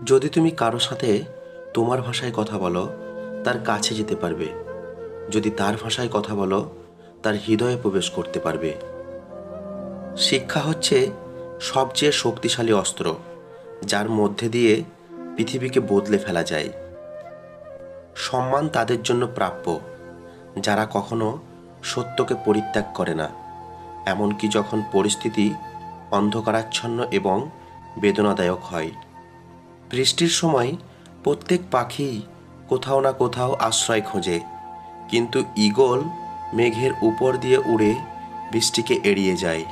যদি তুমি কারো সাথে তোমার ভাষায় কথা বলো, তার কাছে যেতে পারবে। যদি তার ভাষায় কথা বলো, তার হৃদয়ে প্রবেশ করতে পারবে। শিক্ষা হচ্ছে সবচেয়ে শক্তিশালী অস্ত্র, যার মধ্যে দিয়ে পৃথিবীকে বদলে ফেলা যায়। সম্মান তাদের জন্য প্রাপ্য যারা কখনো সত্যকে পরিত্যাগ করে না, এমনকি যখন পরিস্থিতি অন্ধকারাচ্ছন্ন এবং বেদনাদায়ক হয়। বৃষ্টির সময় প্রত্যেক পাখি কোথাও না কোথাও আশ্রয় খোঁজে, কিন্তু ঈগল মেঘের উপর দিয়ে উড়ে বৃষ্টিকে এড়িয়ে যায়।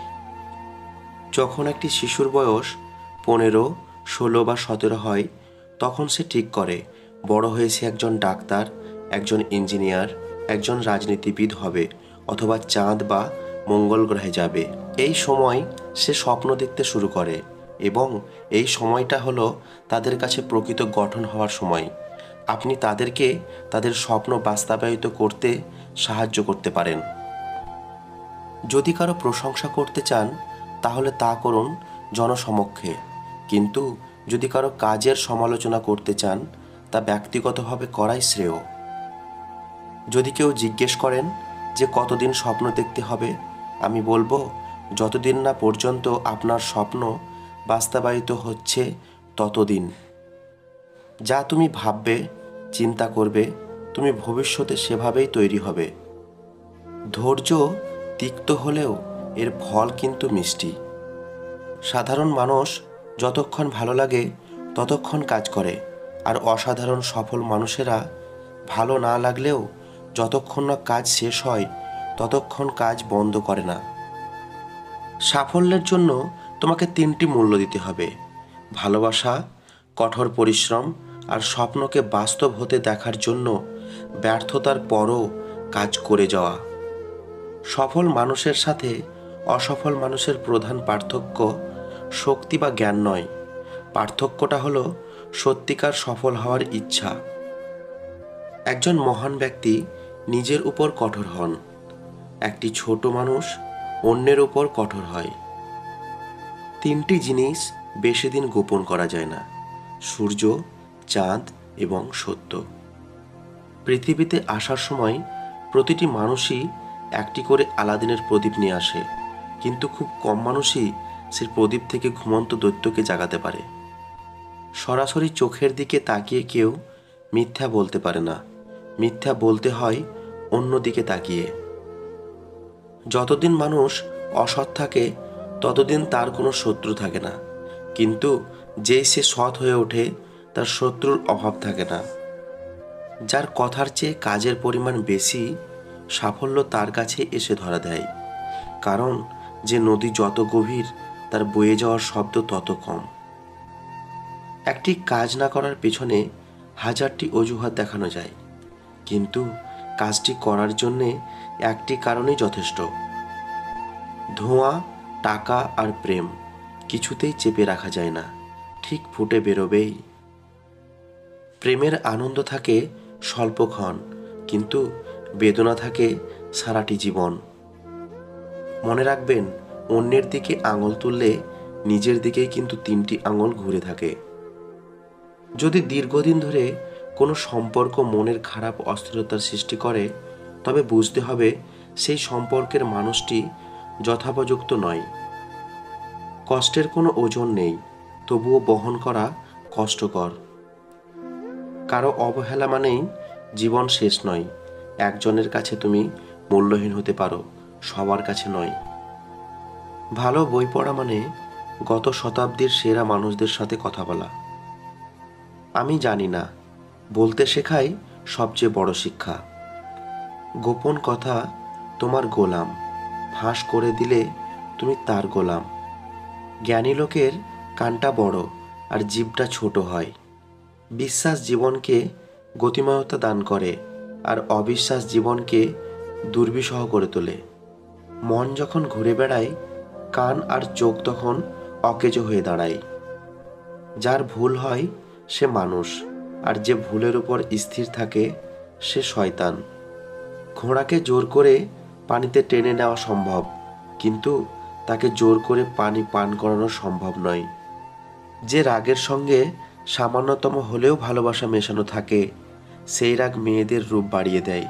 যখন একটি শিশুর বয়স 15, 16 বা 17 হয়, তখন সে ঠিক করে বড় হয়েছে একজন ডাক্তার, একজন ইঞ্জিনিয়ার, একজন রাজনীতিবিদ হবে, অথবা চাঁদ বা মঙ্গল গ্রহে যাবে। এই সময় সে স্বপ্ন দেখতে শুরু করে, এবং এই সময়টা হলো তাদের কাছে প্রকৃত গঠন হওয়ার সময়। আপনি তাদেরকে তাদের স্বপ্ন বাস্তবায়িত করতে সাহায্য করতে পারেন। যদি কারো প্রশংসা করতে চান, তাহলে তা করুন জনসমক্ষে, কিন্তু যদি কারো কাজের সমালোচনা করতে চান, তা ব্যক্তিগতভাবে করাই শ্রেয়। যদি কেউ জিজ্ঞেস করেন যে কতদিন স্বপ্ন দেখতে হবে, আমি বলবো, যতদিন না পর্যন্ত আপনার স্বপ্ন বাস্তবায়িত হচ্ছে ততদিন। যা তুমি ভাববে, চিন্তা করবে, তুমি ভবিষ্যতে সেভাবেই তৈরি হবে। ধৈর্য তিক্ত হলেও এর ফল কিন্তু মিষ্টি। সাধারণ মানুষ যতক্ষণ ভালো লাগে ততক্ষণ কাজ করে, আর অসাধারণ সফল মানুষেরা ভালো না লাগলেও যতক্ষণ না কাজ শেষ হয় ততক্ষণ কাজ বন্ধ করে না। সাফল্যের জন্য তোমাকে 3টি মূল্য দিতে হবে: ভালোবাসা, কঠোর পরিশ্রম, আর স্বপ্নকে বাস্তব হতে দেখার জন্য ব্যর্থতার পরও কাজ করে যাওয়া। সফল মানুষের সাথে অসফল মানুষের প্রধান পার্থক্য শক্তি বা জ্ঞান নয়, পার্থক্যটা হলো সত্যিকার সফল হওয়ার ইচ্ছা। একজন মহান ব্যক্তি নিজের উপর কঠোর হন, একটি ছোট মানুষ অন্যের উপর কঠোর হয়। 3টি জিনিস বেশি দিন গোপন করা যায় না: সূর্য, চাঁদ এবং সত্য। পৃথিবীতে আসার সময় প্রতিটি মানুষই একটি করে আলাদিনের প্রদীপ নিয়ে আসে, কিন্তু খুব কম মানুষই সে প্রদীপ থেকে ঘুমন্ত দৈত্যকে জাগাতে পারে। সরাসরি চোখের দিকে তাকিয়ে কেউ মিথ্যা বলতে পারে না, মিথ্যা বলতে হয় অন্য দিকে তাকিয়ে। যতদিন মানুষ অসৎ থাকে ততদিন তার কোনো শত্রু থাকে না, কিন্তু যেই সে সৎ হয়ে ওঠে তার শত্রুর অভাব থাকে না। যার কথার চেয়ে কাজের পরিমাণ বেশি, সাফল্য তার কাছে এসে ধরা দেয়, কারণ যে নদী যত গভীর তার বয়ে যাওয়ার শব্দ তত কম। একটি কাজ না করার পেছনে হাজারটি অজুহাত দেখানো যায়, কিন্তু কাজটি করার জন্যে একটি কারণই যথেষ্ট: ধোঁয়া, টাকা আর প্রেম কিছুতেই চেপে রাখা যায় না, ঠিক ফুটে বেরোবেই। প্রেমের আনন্দ থাকে স্বল্পক্ষণ, কিন্তু বেদনা থাকে সারাটি জীবন। মনে রাখবেন, অন্যের দিকে আঙুল তুললে নিজের দিকেই কিন্তু 3টি আঙুল ঘুরে থাকে। যদি দীর্ঘদিন ধরে কোনো সম্পর্ক মনের খারাপ অস্থিরতার সৃষ্টি করে, তবে বুঝতে হবে সেই সম্পর্কের মানুষটি যথোপযুক্ত নয়। কষ্টের কোনো ওজন নেই, তবুও বহন করা কষ্টকর। কারো অবহেলা মানেই জীবন শেষ নয়। একজনের কাছে তুমি মূল্যহীন হতে পারো, সবার কাছে নয়। ভালো বই পড়া মানে গত শতাব্দীর সেরা মানুষদের সাথে কথা বলা। আমি জানি না বলতে শেখাই সবচেয়ে বড় শিক্ষা। গোপন কথা তোমার গোলাম, ফাঁস করে দিলে তুমি তার গোলাম। জ্ঞানী লোকের কানটা বড় আর জিভটা ছোট হয়। বিশ্বাস জীবনকে গতিময়তা দান করে, আর অবিশ্বাস জীবনকে দুর্বিষহ করে তোলে। মন যখন ঘুরে বেড়ায়, কান আর চোখ তখন অকেজো হয়ে দাঁড়ায়। যার ভুল হয় সে মানুষ, আর যে ভুলের উপর স্থির থাকে সে শয়তান। ঘোড়াকে জোর করে পানিতে টেনে নেওয়া সম্ভব, কিন্তু তাকে জোর করে পানি পান করানো সম্ভব নয়। যে রাগের সঙ্গে সামান্যতম হলেও ভালোবাসা মেশানো থাকে, সেই রাগ মেয়েদের রূপ বাড়িয়ে দেয়।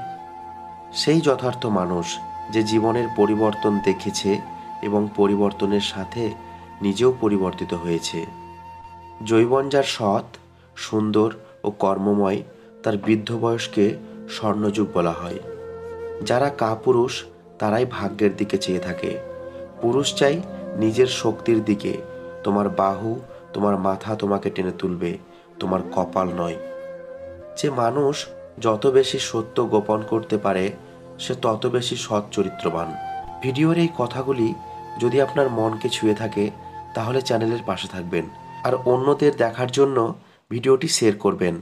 সেই যথার্থ মানুষ যে জীবনের পরিবর্তন দেখেছে এবং পরিবর্তনের সাথে নিজেও পরিবর্তিত হয়েছে। যৌবন যার সৎ, সুন্দর ও কর্মময়, তার বৃদ্ধ বয়সকে স্বর্ণযুগ বলা হয়। যারা কাপুরুষ তারাই ভাগ্যের দিকে চেয়ে থাকে। পুরুষ চাই নিজের শক্তির দিকে। তোমার বাহু, তোমার মাথা তোমাকে টেনে তুলবে, তোমার কপাল নয়। যে মানুষ যত বেশি সত্য গোপন করতে পারে সে তত বেশি সৎ চরিত্রবান। ভিডিওর এই কথাগুলি যদি আপনার মনকে ছুঁয়ে থাকে তাহলে চ্যানেলের পাশে থাকবেন আর অন্যদের দেখার জন্য ভিডিওটি শেয়ার করবেন।